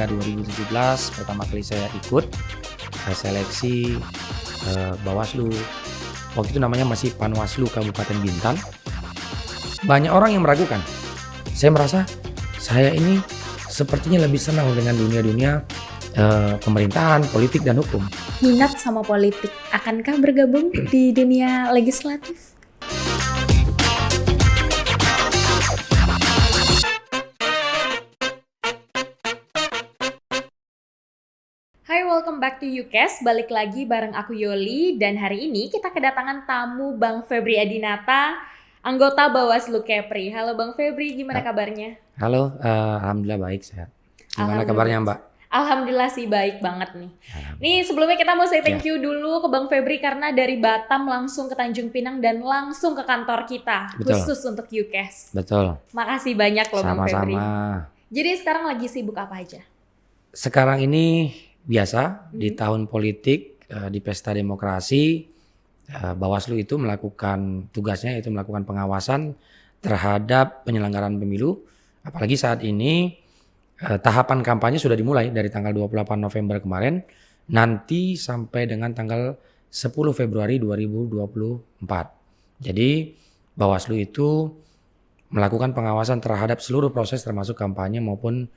ketika 2017 pertama kali saya ikut seleksi Bawaslu. Waktu itu namanya masih Panwaslu Kabupaten Bintan. Banyak orang yang meragukan. Saya merasa saya ini sepertinya lebih senang dengan dunia-dunia pemerintahan, politik, dan hukum. Minat sama politik, akankah bergabung di dunia legislatif? Hai, welcome back to UCAS. Balik lagi bareng aku Yoli, dan hari ini kita kedatangan tamu Bang Febri Adinata, anggota Bawaslu Kepri. Halo Bang Febri, gimana kabarnya? Halo, alhamdulillah baik, sehat. Gimana kabarnya Mbak? Alhamdulillah sih baik banget nih. Nih sebelumnya kita mau say thank you dulu ke Bang Febri karena dari Batam langsung ke Tanjung Pinang dan langsung ke kantor kita. Betul. Khusus untuk UCAS. Betul. Makasih banyak loh Bang Febri. Sama-sama. Jadi sekarang lagi sibuk apa aja? Sekarang ini biasa di tahun politik, di pesta demokrasi, Bawaslu itu melakukan tugasnya yaitu melakukan pengawasan terhadap penyelenggaraan pemilu. Apalagi saat ini tahapan kampanye sudah dimulai dari tanggal 28 November kemarin nanti sampai dengan tanggal 10 Februari 2024. Jadi Bawaslu itu melakukan pengawasan terhadap seluruh proses termasuk kampanye maupun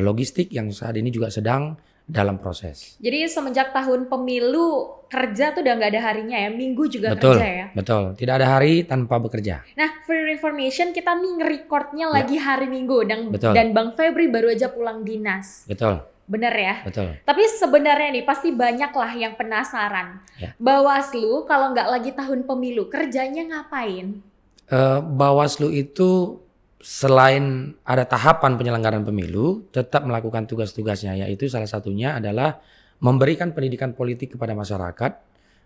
logistik yang saat ini juga sedang dalam proses. Jadi semenjak tahun pemilu kerja tuh udah nggak ada harinya ya, minggu juga Betul, kerja ya? Betul, tidak ada hari tanpa bekerja. Nah, for your information, kita nih nge-recordnya lagi hari Minggu dan Bang Febri baru aja pulang dinas. Betul. Bener ya? Betul. Tapi sebenarnya nih pasti banyak lah yang penasaran. Ya. Bawaslu kalau nggak lagi tahun pemilu kerjanya ngapain? Bawaslu itu selain ada tahapan penyelenggaraan pemilu, tetap melakukan tugas-tugasnya, yaitu salah satunya adalah memberikan pendidikan politik kepada masyarakat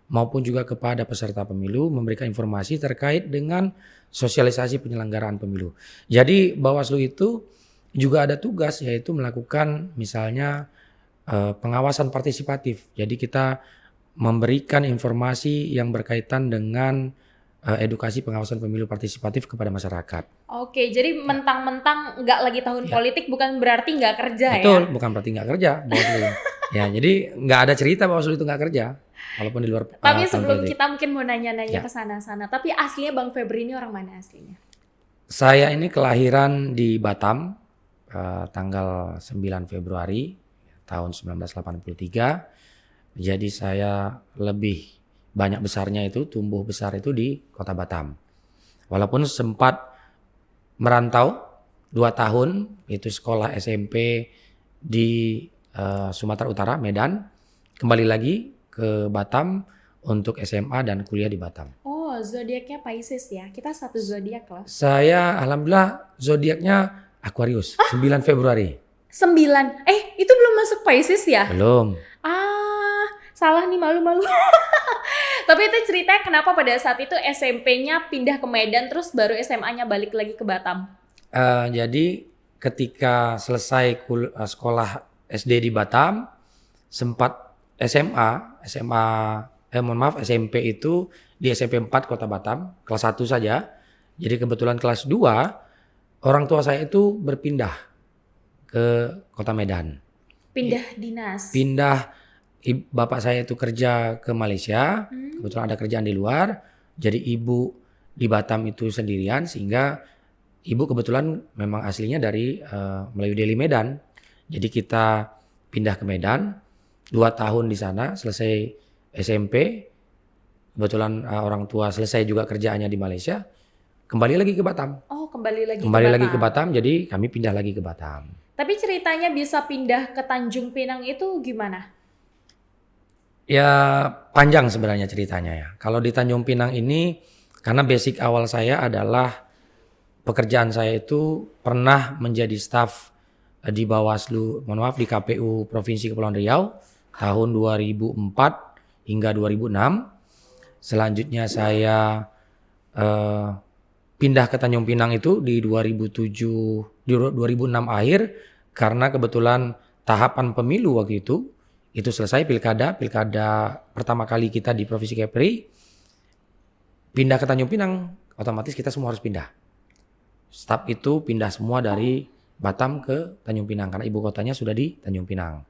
maupun juga kepada peserta pemilu, memberikan informasi terkait dengan sosialisasi penyelenggaraan pemilu. Jadi Bawaslu itu juga ada tugas yaitu melakukan misalnya pengawasan partisipatif. Jadi kita memberikan informasi yang berkaitan dengan edukasi pengawasan pemilu partisipatif kepada masyarakat. Oke, jadi mentang-mentang nggak lagi tahun politik bukan berarti nggak kerja. Betul, ya? Betul, Ya? bukan berarti nggak kerja Bawaslu. Ya, jadi nggak ada cerita Bawaslu itu nggak kerja, walaupun di luar. Tapi sebelum politik. Kita mungkin mau nanya-nanya ke sana-sana. Tapi aslinya Bang Febri ini orang mana aslinya? Saya ini kelahiran di Batam, tanggal 9 Februari tahun 1983. Jadi saya lebih banyak besarnya itu, tumbuh besar itu di kota Batam. Walaupun sempat merantau 2 tahun, itu sekolah SMP di Sumatera Utara, Medan. Kembali lagi ke Batam untuk SMA dan kuliah di Batam. Oh, zodiaknya Pisces ya? Kita satu zodiak loh. Saya alhamdulillah zodiaknya Aquarius, 9 Februari. 9? Itu belum masuk Pisces ya? Belum. Salah nih, malu-malu. Tapi itu ceritanya kenapa pada saat itu SMP-nya pindah ke Medan terus baru SMA-nya balik lagi ke Batam? Jadi ketika selesai sekolah SD di Batam, sempat SMP itu di SMP 4 Kota Batam, kelas 1 saja. Jadi kebetulan kelas 2 orang tua saya itu berpindah ke Kota Medan. Pindah dinas? Bapak saya itu kerja ke Malaysia, kebetulan ada kerjaan di luar, jadi ibu di Batam itu sendirian sehingga ibu kebetulan memang aslinya dari Melayu Deli Medan. Jadi kita pindah ke Medan, 2 tahun di sana, selesai SMP, kebetulan orang tua selesai juga kerjaannya di Malaysia, kembali lagi ke Batam. Oh, kembali lagi ke Batam, jadi kami pindah lagi ke Batam. Tapi ceritanya bisa pindah ke Tanjung Pinang itu gimana? Ya panjang sebenarnya ceritanya ya. Kalau di Tanjung Pinang ini karena basic awal saya adalah pekerjaan saya itu pernah menjadi staf di Bawaslu, di KPU Provinsi Kepulauan Riau tahun 2004 hingga 2006. Selanjutnya saya pindah ke Tanjung Pinang itu di 2006 akhir karena kebetulan tahapan pemilu waktu itu selesai pilkada pertama kali kita di Provinsi Kepri, pindah ke Tanjung Pinang, otomatis kita semua harus pindah. Staf itu pindah semua dari Batam ke Tanjung Pinang karena ibu kotanya sudah di Tanjung Pinang.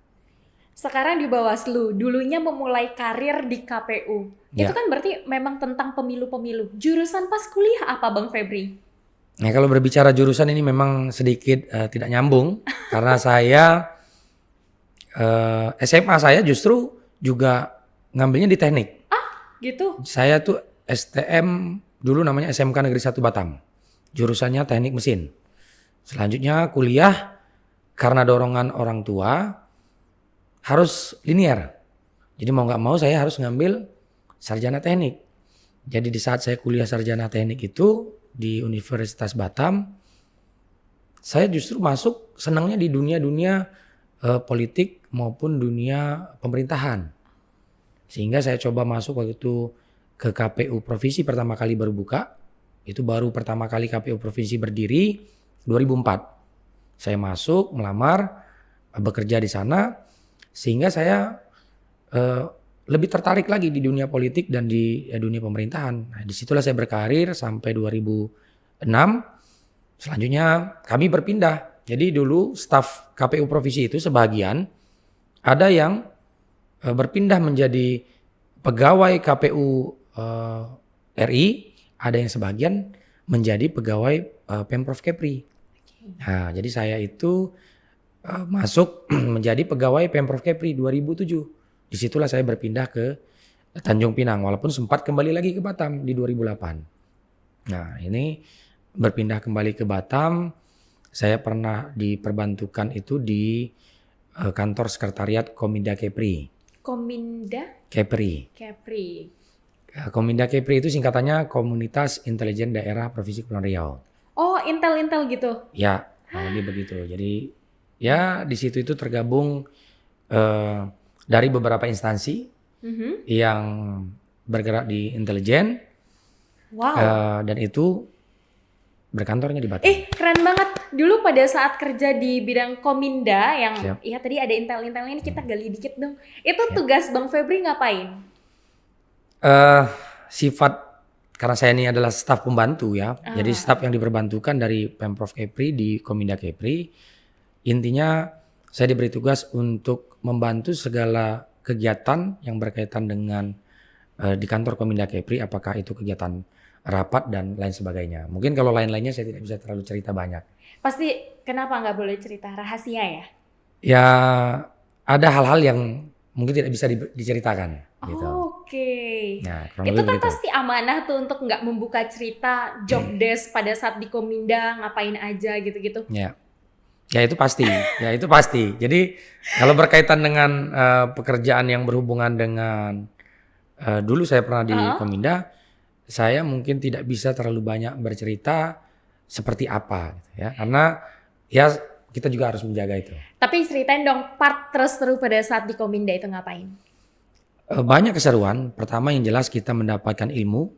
Sekarang di Bawaslu, dulunya memulai karir di KPU. Itu Ya. kan berarti memang tentang pemilu-pemilu. Jurusan pas kuliah apa Bang Febri? Nah, kalau berbicara jurusan ini memang sedikit tidak nyambung karena saya SMA saya justru juga ngambilnya di teknik. Gitu. Saya tuh STM dulu namanya SMK Negeri 1 Batam. Jurusannya teknik mesin. Selanjutnya kuliah karena dorongan orang tua harus linear. Jadi mau nggak mau saya harus ngambil sarjana teknik. Jadi di saat saya kuliah sarjana teknik itu di Universitas Batam, saya justru masuk senangnya di dunia-dunia politik maupun dunia pemerintahan. Sehingga saya coba masuk waktu itu ke KPU Provinsi pertama kali baru buka. Itu baru pertama kali KPU Provinsi berdiri 2004. Saya masuk melamar bekerja di sana sehingga saya lebih tertarik lagi di dunia politik dan di dunia pemerintahan. Nah, disitulah saya berkarir sampai 2006. Selanjutnya kami berpindah. Jadi dulu staf KPU Provinsi itu sebagian ada yang berpindah menjadi pegawai KPU RI, ada yang sebagian menjadi pegawai Pemprov Kepri. Nah, jadi saya itu masuk menjadi pegawai Pemprov Kepri 2007. Disitulah saya berpindah ke Tanjung Pinang walaupun sempat kembali lagi ke Batam di 2008. Nah, ini berpindah kembali ke Batam, saya pernah diperbantukan itu di kantor sekretariat Kominda Kepri. Kominda Kepri. Kepri. Kominda Kepri itu singkatannya Komunitas Intelijen Daerah Provinsi Kepulauan Riau. Oh, intel-intel gitu. Ya, lebih begitu. Jadi ya di situ itu tergabung dari beberapa instansi yang bergerak di intelijen. Wow. Dan itu berkantornya di Batam. Keren banget. Dulu pada saat kerja di bidang Kominda yang Siap. ya tadi ada intel-intelnya, ini kita gali dikit dong. Itu tugas Bang Febri ngapain? Sifat karena saya ini adalah staf pembantu ya. Jadi staf yang diperbantukan dari Pemprov Kepri di Kominda Kepri. Intinya saya diberi tugas untuk membantu segala kegiatan yang berkaitan dengan di kantor Kominda Kepri, apakah itu kegiatan rapat dan lain sebagainya. Mungkin kalau lain-lainnya saya tidak bisa terlalu cerita banyak. Pasti kenapa nggak boleh cerita rahasia ya? Ya ada hal-hal yang mungkin tidak bisa diceritakan. Gitu. Oke. Nah, kurang Itu lebih kan begitu. pasti amanah tuh untuk nggak membuka cerita job desk pada saat di Kominda ngapain aja gitu-gitu. Ya. Ya itu pasti, ya itu pasti. Jadi kalau berkaitan dengan pekerjaan yang berhubungan dengan dulu saya pernah di Kominda, saya mungkin tidak bisa terlalu banyak bercerita seperti apa, gitu ya. Karena ya kita juga harus menjaga itu. Tapi ceritain dong part terseru pada saat di Kominda itu ngapain? Banyak keseruan. Pertama yang jelas kita mendapatkan ilmu,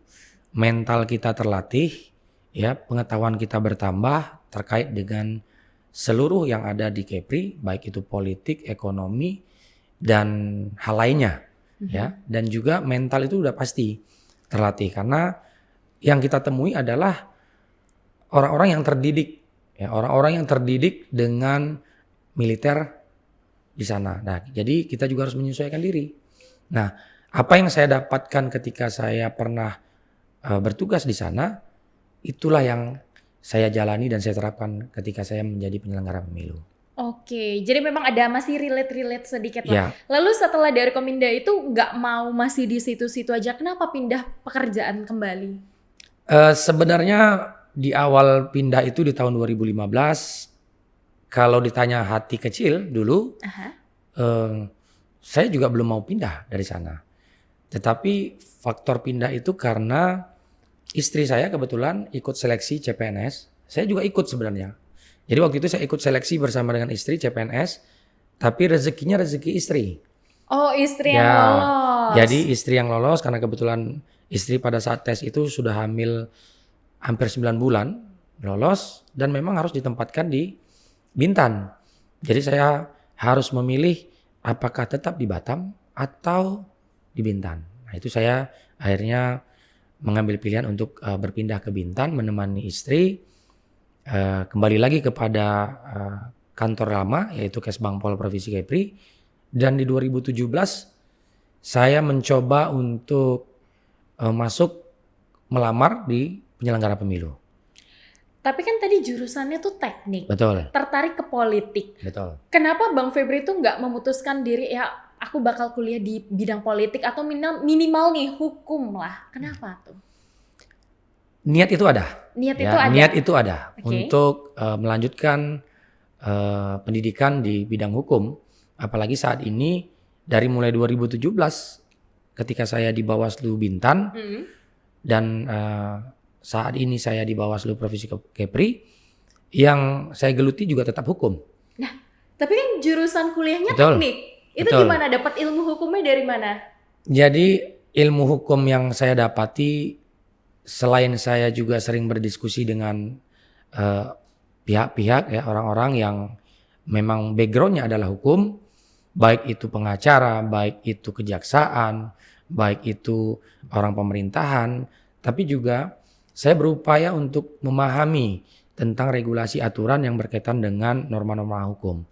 mental kita terlatih, ya pengetahuan kita bertambah terkait dengan seluruh yang ada di Kepri, baik itu politik, ekonomi, dan hal lainnya. Ya. Dan juga mental itu udah pasti terlatih. Karena yang kita temui adalah orang-orang yang terdidik. Ya, orang-orang yang terdidik dengan militer di sana. Nah, jadi kita juga harus menyesuaikan diri. Nah, apa yang saya dapatkan ketika saya pernah bertugas di sana, itulah yang saya jalani dan saya terapkan ketika saya menjadi penyelenggara pemilu. Oke, jadi memang ada masih relate sedikit lah. Ya. Lalu setelah dari Kominda itu nggak mau masih di situ-situ aja, kenapa pindah pekerjaan kembali? Sebenarnya di awal pindah itu di tahun 2015, kalau ditanya hati kecil dulu, saya juga belum mau pindah dari sana. Tetapi faktor pindah itu karena istri saya kebetulan ikut seleksi CPNS. Saya juga ikut sebenarnya. Jadi waktu itu saya ikut seleksi bersama dengan istri CPNS, tapi rezekinya rezeki istri. Oh, istri yang lolos. Jadi istri yang lolos karena kebetulan istri pada saat tes itu sudah hamil hampir 9 bulan, lolos dan memang harus ditempatkan di Bintan. Jadi saya harus memilih apakah tetap di Batam atau di Bintan. Nah, itu saya akhirnya mengambil pilihan untuk berpindah ke Bintan menemani istri. kembali lagi kepada kantor lama yaitu Kesbangpol Provinsi Kepri, dan di 2017 saya mencoba untuk masuk melamar di penyelenggara pemilu. Tapi kan tadi jurusannya tuh teknik, Betul, tertarik ke politik. betul. Kenapa Bang Febri tuh nggak memutuskan diri, ya aku bakal kuliah di bidang politik atau minimal nih hukum lah? Kenapa tuh? Niat itu ada. Niat Ya, itu ada. niat itu ada Oke. untuk melanjutkan pendidikan di bidang hukum. Apalagi saat ini dari mulai 2017 ketika saya di Bawaslu Bintan dan saat ini saya di Bawaslu Provinsi Kepri, yang saya geluti juga tetap hukum. Tapi kan jurusan kuliahnya Betul, teknik. Itu betul. gimana? Dapat ilmu hukumnya dari mana? Jadi ilmu hukum yang saya dapati, selain saya juga sering berdiskusi dengan pihak-pihak ya, orang-orang yang memang backgroundnya adalah hukum, baik itu pengacara, baik itu kejaksaan, baik itu orang pemerintahan, tapi juga saya berupaya untuk memahami tentang regulasi aturan yang berkaitan dengan norma-norma hukum.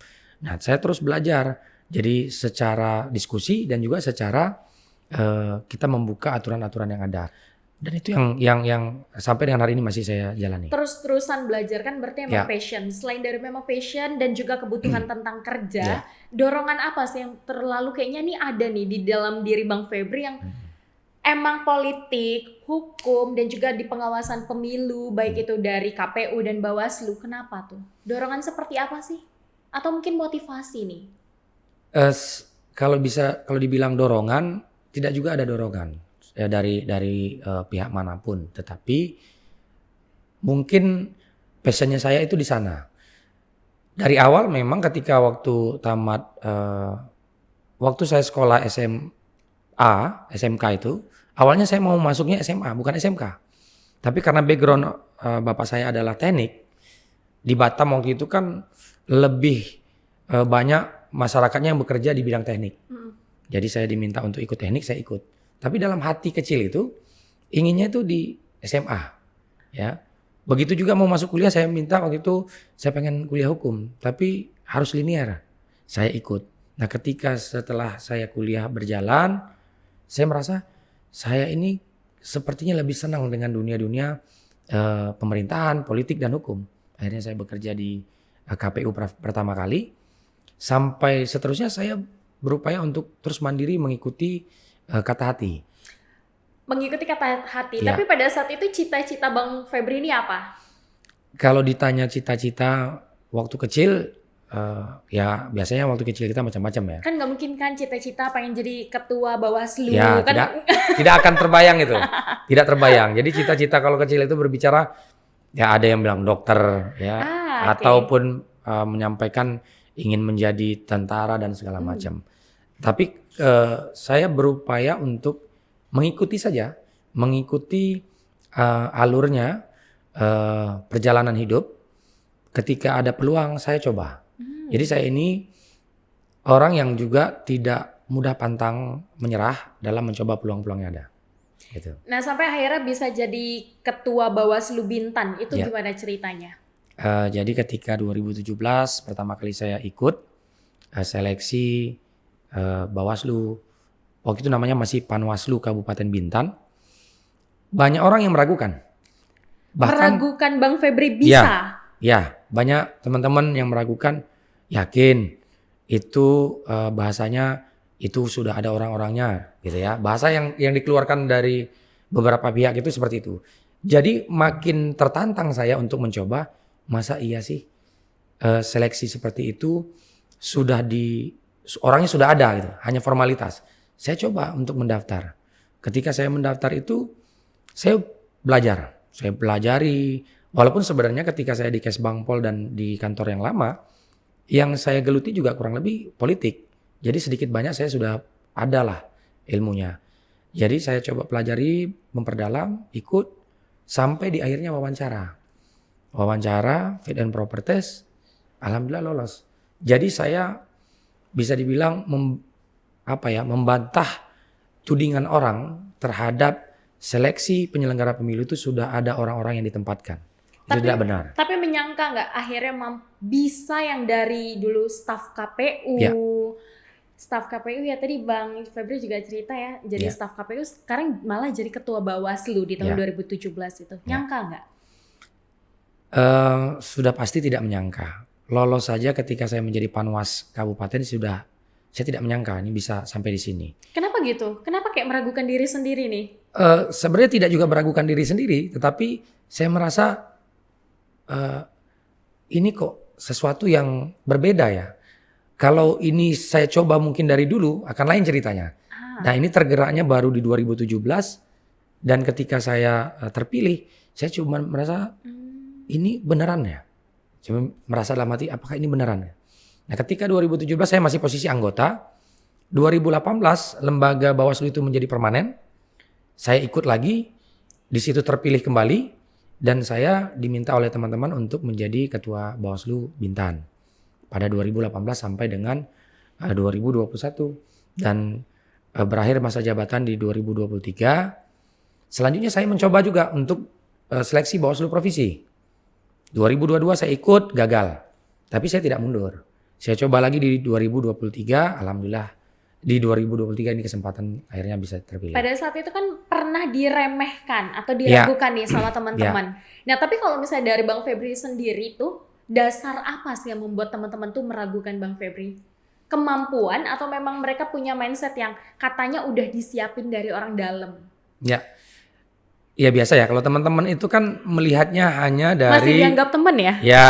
Nah, saya terus belajar. Jadi secara diskusi dan juga secara kita membuka aturan-aturan yang ada. Dan itu yang sampai dengan hari ini masih saya jalani. Terus-terusan belajar kan berarti Ya. emang passion. Selain dari memang passion dan juga kebutuhan tentang kerja, Ya. dorongan apa sih yang terlalu kayaknya nih ada nih di dalam diri Bang Febri yang emang politik, hukum, dan juga di pengawasan pemilu, baik itu dari KPU dan Bawaslu, kenapa tuh? Dorongan seperti apa sih? Atau mungkin motivasi nih? Kalau dibilang dorongan, tidak juga ada dorongan ya, dari pihak manapun. Tetapi mungkin passionnya saya itu di sana. Dari awal memang ketika waktu tamat, waktu saya sekolah SMK itu, awalnya saya mau masuknya SMA, bukan SMK. Tapi karena background bapak saya adalah teknik, di Batam waktu itu kan lebih banyak masyarakatnya yang bekerja di bidang teknik. Jadi saya diminta untuk ikut teknik, saya ikut. Tapi dalam hati kecil itu, inginnya itu di SMA. Ya. Begitu juga mau masuk kuliah, saya minta waktu itu, saya pengen kuliah hukum. Tapi harus linear, saya ikut. Nah ketika setelah saya kuliah berjalan, saya merasa saya ini sepertinya lebih senang dengan dunia-dunia pemerintahan, politik, dan hukum. Akhirnya saya bekerja di KPU pertama kali. Sampai seterusnya saya berupaya untuk terus mandiri mengikuti kata hati. Mengikuti kata hati, Ya. tapi pada saat itu cita-cita Bang Febri ini apa? Kalau ditanya cita-cita waktu kecil, ya biasanya waktu kecil kita macam-macam ya. Kan nggak mungkin kan cita-cita pengen jadi ketua Bawaslu. Ya, kan tidak akan terbayang itu. Tidak terbayang. Jadi cita-cita kalau kecil itu berbicara, ya ada yang bilang dokter ya, oke. ataupun menyampaikan ingin menjadi tentara dan segala macam. Tapi saya berupaya untuk mengikuti saja, mengikuti alurnya perjalanan hidup. Ketika ada peluang saya coba. Jadi saya ini orang yang juga tidak mudah pantang menyerah dalam mencoba peluang-peluang yang ada. Gitu. Nah sampai akhirnya bisa jadi ketua Bawaslu Bintan, itu Ya. gimana ceritanya? Jadi ketika 2017 pertama kali saya ikut seleksi Bawaslu, waktu itu namanya masih Panwaslu Kabupaten Bintan, banyak orang yang meragukan. Meragukan Bang Febri bisa? Ya, banyak teman-teman yang meragukan, yakin itu bahasanya itu sudah ada orang-orangnya, gitu ya. Bahasa yang dikeluarkan dari beberapa pihak itu seperti itu. Jadi makin tertantang saya untuk mencoba, masa iya sih seleksi seperti itu orangnya sudah ada gitu, hanya formalitas. Saya coba untuk mendaftar. Ketika saya mendaftar itu, saya belajar. Saya pelajari, walaupun sebenarnya ketika saya di Kesbangpol dan di kantor yang lama, yang saya geluti juga kurang lebih politik. Jadi sedikit banyak saya sudah ada lah ilmunya. Jadi saya coba pelajari, memperdalam, ikut, sampai di akhirnya wawancara. Wawancara, fit and proper test, alhamdulillah lolos. Jadi saya bisa dibilang membantah tudingan orang terhadap seleksi penyelenggara pemilu itu sudah ada orang-orang yang ditempatkan. Itu tidak benar. Tapi menyangka nggak akhirnya bisa yang dari dulu staf KPU, Ya. staf KPU ya tadi Bang Febri juga cerita ya, jadi Ya. staf KPU sekarang malah jadi ketua Bawaslu di tahun Ya. 2017 itu. Ya. Nyangka nggak? Sudah pasti tidak menyangka. Lolos saja ketika saya menjadi Panwas Kabupaten saya tidak menyangka ini bisa sampai di sini. Kenapa gitu? Kenapa kayak meragukan diri sendiri nih? Sebenarnya tidak juga meragukan diri sendiri, tetapi saya merasa ini kok sesuatu yang berbeda ya. Kalau ini saya coba mungkin dari dulu akan lain ceritanya. Nah ini tergeraknya baru di 2017 dan ketika saya terpilih, saya cuma merasa ini beneran ya. Cuma merasa dalam hati apakah ini beneran ya. Nah ketika 2017 saya masih posisi anggota, 2018 lembaga Bawaslu itu menjadi permanen, saya ikut lagi, di situ terpilih kembali dan saya diminta oleh teman-teman untuk menjadi ketua Bawaslu Bintan pada 2018 sampai dengan 2021 dan berakhir masa jabatan di 2023. Selanjutnya saya mencoba juga untuk seleksi Bawaslu Provinsi. 2022 saya ikut, gagal. Tapi saya tidak mundur. Saya coba lagi di 2023, alhamdulillah di 2023 ini kesempatan akhirnya bisa terpilih. Pada saat itu kan pernah diremehkan atau diragukan nih sama teman-teman. Nah tapi kalau misalnya dari Bang Febri sendiri tuh, dasar apa sih yang membuat teman-teman tuh meragukan Bang Febri? Kemampuan atau memang mereka punya mindset yang katanya udah disiapin dari orang dalam? Ya biasa ya, kalau teman-teman itu kan melihatnya hanya dari... Masih dianggap teman ya? Ya,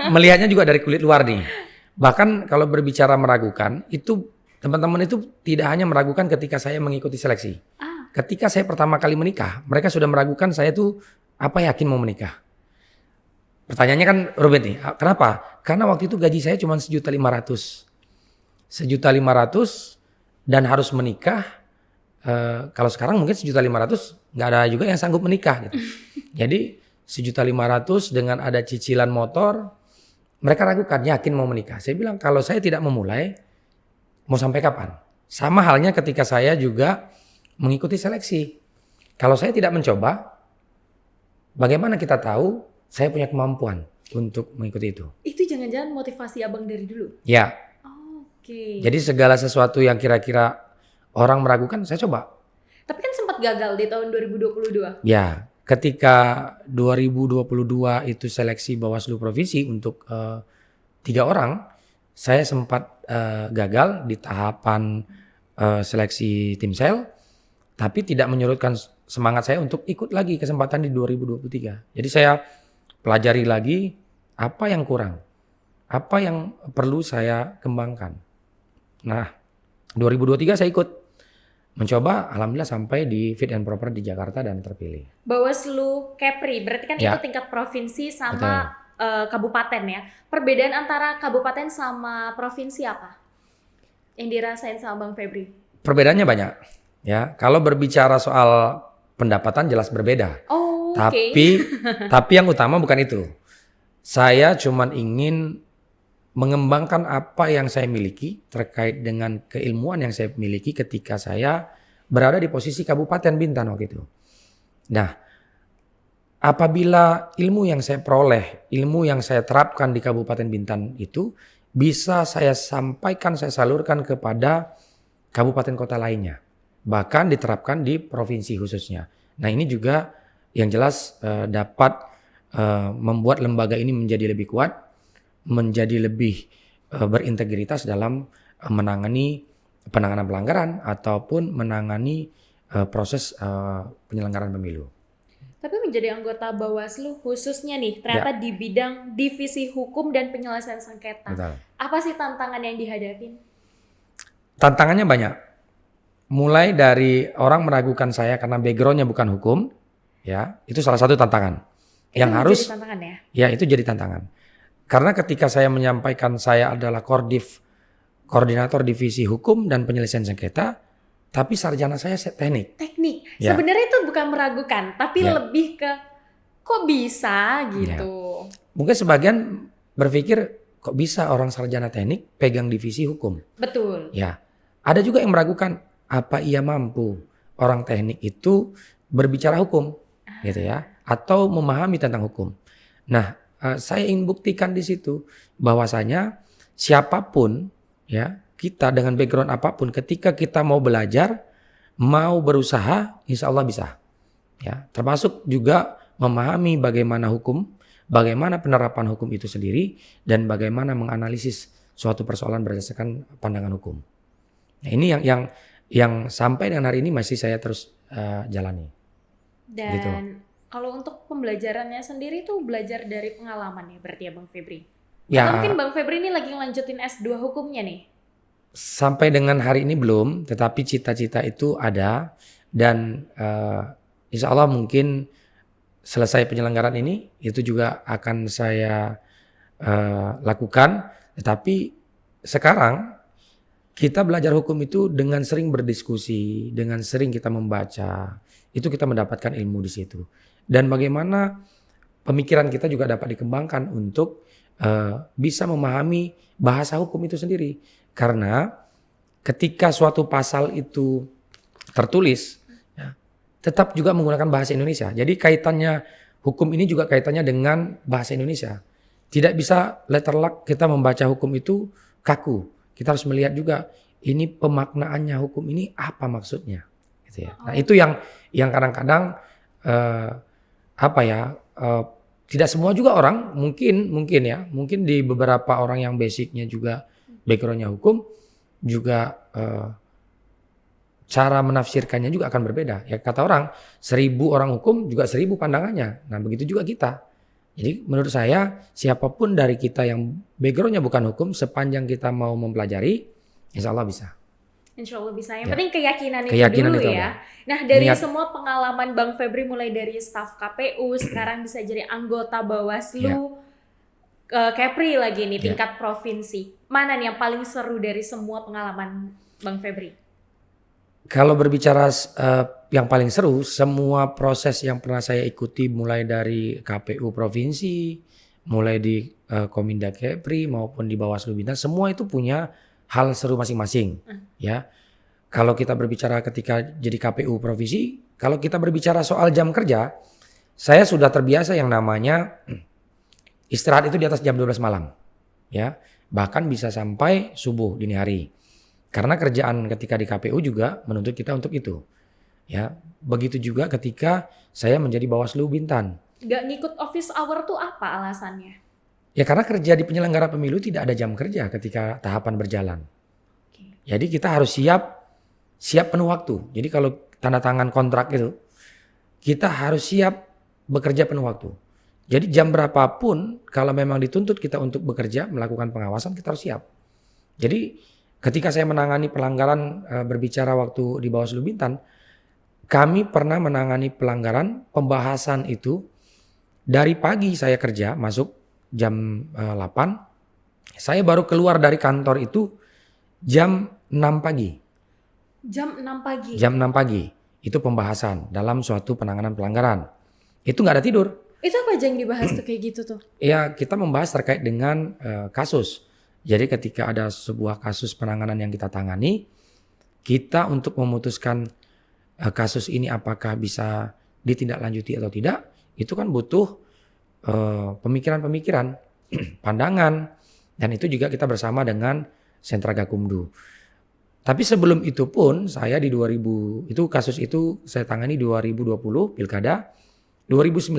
melihatnya juga dari kulit luar nih. Bahkan kalau berbicara meragukan, itu teman-teman itu tidak hanya meragukan ketika saya mengikuti seleksi. Ketika saya pertama kali menikah, mereka sudah meragukan saya tuh apa yakin mau menikah. Pertanyaannya kan Robert nih, kenapa? Karena waktu itu gaji saya cuma 1.500.000. 1.500.000 dan harus menikah. Kalau sekarang mungkin 1.500.000 nggak ada juga yang sanggup menikah gitu. Jadi 1.500.000 dengan ada cicilan motor, mereka ragukan yakin mau menikah. Saya bilang kalau saya tidak memulai, mau sampai kapan? Sama halnya ketika saya juga mengikuti seleksi. Kalau saya tidak mencoba, bagaimana kita tahu saya punya kemampuan untuk mengikuti itu? Itu jangan-jangan motivasi abang dari dulu? Ya. Oke. Jadi segala sesuatu yang kira-kira orang meragukan, saya coba. Tapi kan sempat gagal di tahun 2022. Ya, ketika 2022 itu seleksi Bawaslu Provinsi untuk 3 orang, saya sempat gagal di tahapan seleksi tim sel, tapi tidak menyurutkan semangat saya untuk ikut lagi kesempatan di 2023. Jadi saya pelajari lagi apa yang kurang, apa yang perlu saya kembangkan. Nah, 2023 saya ikut mencoba, alhamdulillah sampai di fit and proper di Jakarta dan terpilih. Bawaslu Kepri, berarti kan Ya. itu tingkat provinsi sama kabupaten ya. Perbedaan antara kabupaten sama provinsi apa? Yang dirasain sama Bang Febri? Perbedaannya banyak, ya. Kalau berbicara soal pendapatan jelas berbeda. Oh, Tapi yang utama bukan itu. Saya cuman ingin mengembangkan apa yang saya miliki terkait dengan keilmuan yang saya miliki ketika saya berada di posisi Kabupaten Bintan waktu itu. Nah, apabila ilmu yang saya peroleh, ilmu yang saya terapkan di Kabupaten Bintan itu bisa saya sampaikan, saya salurkan kepada kabupaten kota lainnya. Bahkan diterapkan di provinsi khususnya. Nah, ini juga yang jelas dapat membuat lembaga ini menjadi lebih kuat, menjadi lebih berintegritas dalam menangani penanganan pelanggaran ataupun menangani proses penyelenggaraan pemilu. Tapi menjadi anggota Bawaslu khususnya nih ternyata di bidang divisi hukum dan penyelesaian sengketa. Betul. Apa sih tantangan yang dihadapin? Tantangannya banyak. Mulai dari orang meragukan saya karena backgroundnya bukan hukum, ya itu salah satu tantangan. Itu Yang harus, jadi tantangan ya? Ya itu jadi tantangan. Karena ketika saya menyampaikan saya adalah koordinator divisi hukum dan penyelesaian sengketa, tapi sarjana saya teknik. Teknik. Ya. Sebenarnya itu bukan meragukan, tapi Ya. lebih ke kok bisa gitu. Mungkin sebagian berpikir kok bisa orang sarjana teknik pegang divisi hukum. Betul. Ya, ada juga yang meragukan apa ia mampu orang teknik itu berbicara hukum, gitu ya. atau memahami tentang hukum. Nah, saya ingin buktikan di situ bahwasanya siapapun ya, kita dengan background apapun ketika kita mau belajar, mau berusaha, insya Allah bisa. Ya, termasuk juga memahami bagaimana hukum, bagaimana penerapan hukum itu sendiri, dan bagaimana menganalisis suatu persoalan berdasarkan pandangan hukum. Nah, ini yang sampai dengan hari ini masih saya terus jalani. Dan Gitu. kalau untuk pembelajarannya sendiri tuh belajar dari pengalaman ya berarti ya Bang Febri? Ya, Atau mungkin Bang Febri ini lagi ngelanjutin S2 hukumnya nih? sampai dengan hari ini belum, tetapi cita-cita itu ada, dan insya Allah mungkin selesai penyelenggaraan ini itu juga akan saya lakukan. Tetapi sekarang kita belajar hukum itu dengan sering berdiskusi, dengan sering kita membaca, itu kita mendapatkan ilmu di situ. Dan bagaimana pemikiran kita juga dapat dikembangkan untuk bisa memahami bahasa hukum itu sendiri. Karena ketika suatu pasal itu tertulis, ya, tetap juga menggunakan bahasa Indonesia. Jadi kaitannya hukum ini juga kaitannya dengan bahasa Indonesia. Tidak bisa letter luck kita membaca hukum itu kaku. Kita harus melihat juga ini pemaknaannya hukum ini apa maksudnya, gitu ya. Nah, itu yang kadang-kadang tidak semua juga orang mungkin di beberapa orang yang basicnya juga backgroundnya hukum juga cara menafsirkannya juga akan berbeda. Ya kata orang 1000 orang hukum juga 1000 pandangannya. Nah begitu juga kita. Jadi menurut saya siapapun dari kita yang backgroundnya bukan hukum, sepanjang kita mau mempelajari, insya Allah bisa. Insya Allah bisa. Yang Ya. penting keyakinan Keyakinan itu dulu itu ya. ada. Nah dari Niat. semua pengalaman Bang Febri mulai dari staf KPU, sekarang bisa jadi anggota Bawaslu, Kepri lagi nih Ya. tingkat provinsi. Mana nih yang paling seru dari semua pengalaman Bang Febri? Kalau berbicara yang paling seru, semua proses yang pernah saya ikuti mulai dari KPU provinsi, mulai di Kominda Kepri maupun di Bawaslu Bintan, semua itu punya hal seru masing-masing. Ya, kalau kita berbicara ketika jadi KPU provinsi, kalau kita berbicara soal jam kerja, saya sudah terbiasa yang namanya istirahat itu di atas jam 12 malam. Ya, bahkan bisa sampai subuh dini hari. Karena kerjaan ketika di KPU juga menuntut kita untuk itu. Ya, begitu juga ketika saya menjadi Bawaslu Bintan. Gak ngikut office hour tuh apa alasannya? Ya karena kerja di penyelenggara pemilu tidak ada jam kerja ketika tahapan berjalan. Jadi kita harus siap penuh waktu. Jadi kalau tanda tangan kontrak itu, kita harus siap bekerja penuh waktu. Jadi jam berapapun kalau memang dituntut kita untuk bekerja, melakukan pengawasan, kita harus siap. Jadi ketika saya menangani pelanggaran berbicara waktu di Bawaslu Bintan, kami pernah menangani pelanggaran pembahasan itu dari pagi saya kerja masuk jam 8, saya baru keluar dari kantor itu jam 6 pagi. Jam 6 pagi? Jam 6 pagi, itu pembahasan dalam suatu penanganan pelanggaran. Itu nggak ada tidur. Itu apa aja yang dibahas tuh kayak gitu tuh? Ya kita membahas terkait dengan kasus. Jadi ketika ada sebuah kasus penanganan yang kita tangani, kita untuk memutuskan kasus ini apakah bisa ditindaklanjuti atau tidak, itu kan butuh pemikiran-pemikiran, pandangan, dan itu juga kita bersama dengan Sentra Gakumdu. Tapi sebelum itu pun saya di 2000, itu kasus itu saya tangani 2020 Pilkada. 2019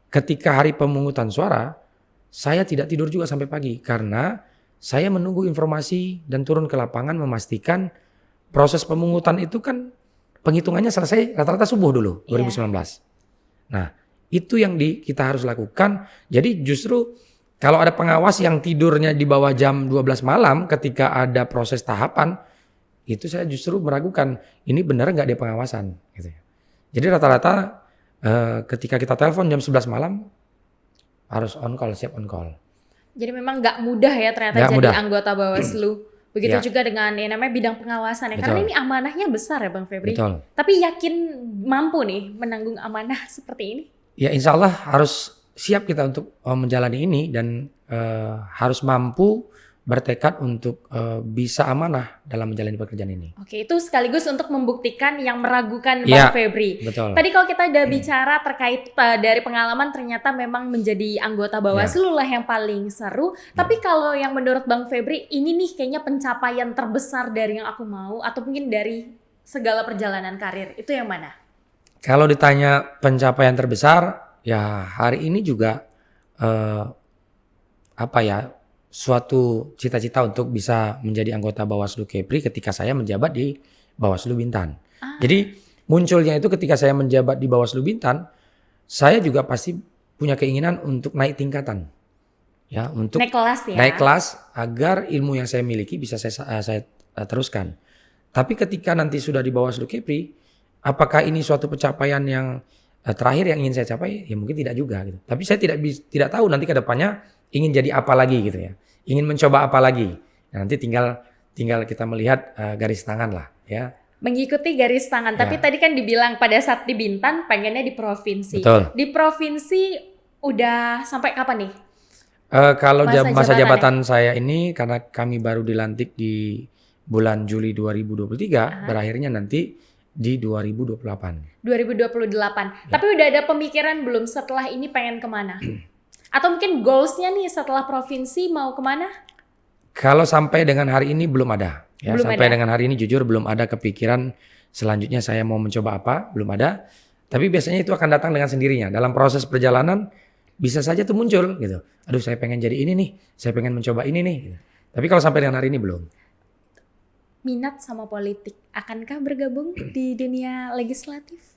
ketika hari pemungutan suara, saya tidak tidur juga sampai pagi karena saya menunggu informasi dan turun ke lapangan memastikan proses pemungutan itu kan penghitungannya selesai rata-rata subuh dulu 2019. Nah, itu yang kita harus lakukan. Jadi justru kalau ada pengawas yang tidurnya di bawah jam 12 malam ketika ada proses tahapan, itu saya justru meragukan ini benar nggak dia pengawasan. Gitu. Jadi rata-rata ketika kita telepon jam 11 malam harus on call, siap on call. Jadi memang nggak mudah ya ternyata Nggak jadi mudah. anggota Bawaslu. Begitu Ya. juga dengan yang namanya bidang pengawasan ya. Karena Betul. ini amanahnya besar ya Bang Febri. Betul. Tapi yakin mampu nih menanggung amanah seperti ini? Ya insya Allah harus siap kita untuk menjalani ini dan harus mampu bertekad untuk bisa amanah dalam menjalani pekerjaan ini. Oke, itu sekaligus untuk membuktikan yang meragukan Iya, Bang Febri. betul. Tadi kalau kita udah bicara terkait dari pengalaman ternyata memang menjadi anggota Bawaslu lah yang paling seru. Tapi kalau yang menurut Bang Febri, ini nih kayaknya pencapaian terbesar dari yang aku mau atau mungkin dari segala perjalanan karir, itu yang mana? Kalau ditanya pencapaian terbesar, ya hari ini juga suatu cita-cita untuk bisa menjadi anggota Bawaslu Kepri ketika saya menjabat di Bawaslu Bintan. Jadi munculnya itu ketika saya menjabat di Bawaslu Bintan, saya juga pasti punya keinginan untuk naik tingkatan. Ya, untuk Naik kelas ya? naik kelas agar ilmu yang saya miliki bisa saya teruskan. Tapi ketika nanti sudah di Bawaslu Kepri, apakah ini suatu pencapaian yang terakhir yang ingin saya capai? Ya mungkin tidak juga gitu. Tapi saya tidak tahu nanti ke depannya ingin jadi apa lagi gitu ya. Ingin mencoba apa lagi. Nah, nanti tinggal kita melihat garis tangan lah ya. Mengikuti garis tangan. Tapi tadi kan dibilang pada saat di Bintan pengennya di provinsi. Betul. Di provinsi udah sampai kapan nih? Kalau masa jabatannya? jabatan saya ini karena kami baru dilantik di bulan Juli 2023, berakhirnya nanti di 2028. 2028. Tapi udah ada pemikiran belum setelah ini pengen kemana? Atau mungkin goalsnya nih setelah provinsi mau kemana? Kalau sampai dengan hari ini belum ada. Ya, Belum sampai ada. dengan hari ini jujur belum ada kepikiran selanjutnya saya mau mencoba apa, belum ada. Tapi biasanya itu akan datang dengan sendirinya. Dalam proses perjalanan bisa saja tuh muncul gitu. Aduh saya pengen jadi ini nih, saya pengen mencoba ini nih. Gitu. Tapi kalau sampai dengan hari ini belum. Minat sama politik, akankah bergabung di dunia legislatif?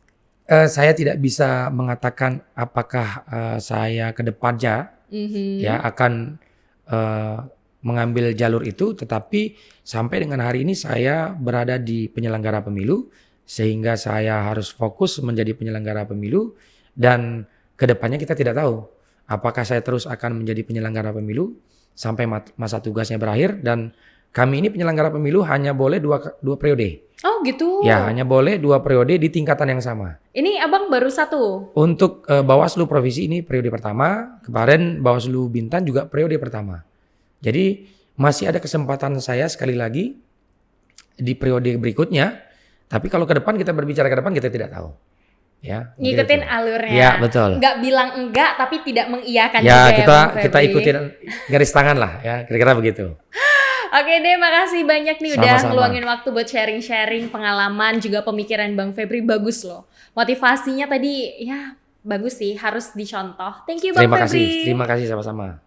Saya tidak bisa mengatakan apakah saya ke depannya ya akan mengambil jalur itu, tetapi sampai dengan hari ini saya berada di penyelenggara pemilu sehingga saya harus fokus menjadi penyelenggara pemilu dan ke depannya kita tidak tahu apakah saya terus akan menjadi penyelenggara pemilu sampai masa tugasnya berakhir dan kami ini penyelenggara pemilu hanya boleh dua periode. Oh gitu. Ya, hanya boleh 2 periode di tingkatan yang sama. Ini abang baru satu. Untuk Bawaslu Provinsi ini periode pertama, kemarin Bawaslu Bintan juga periode pertama. Jadi masih ada kesempatan saya sekali lagi di periode berikutnya. Tapi kalau ke depan kita berbicara ke depan kita tidak tahu. Ya, Ngikutin gitu. alurnya. Ya, betul. Nggak bilang enggak tapi tidak mengiyakan Ya, juga Bang kita Febri. ikutin garis tangan lah ya, kira-kira begitu. Oke deh, makasih banyak nih udah Sama-sama. ngeluangin waktu buat sharing-sharing pengalaman juga pemikiran Bang Febri, bagus loh. Motivasinya tadi ya bagus sih, harus dicontoh. Thank you Bang Febri. Terima kasih sama-sama.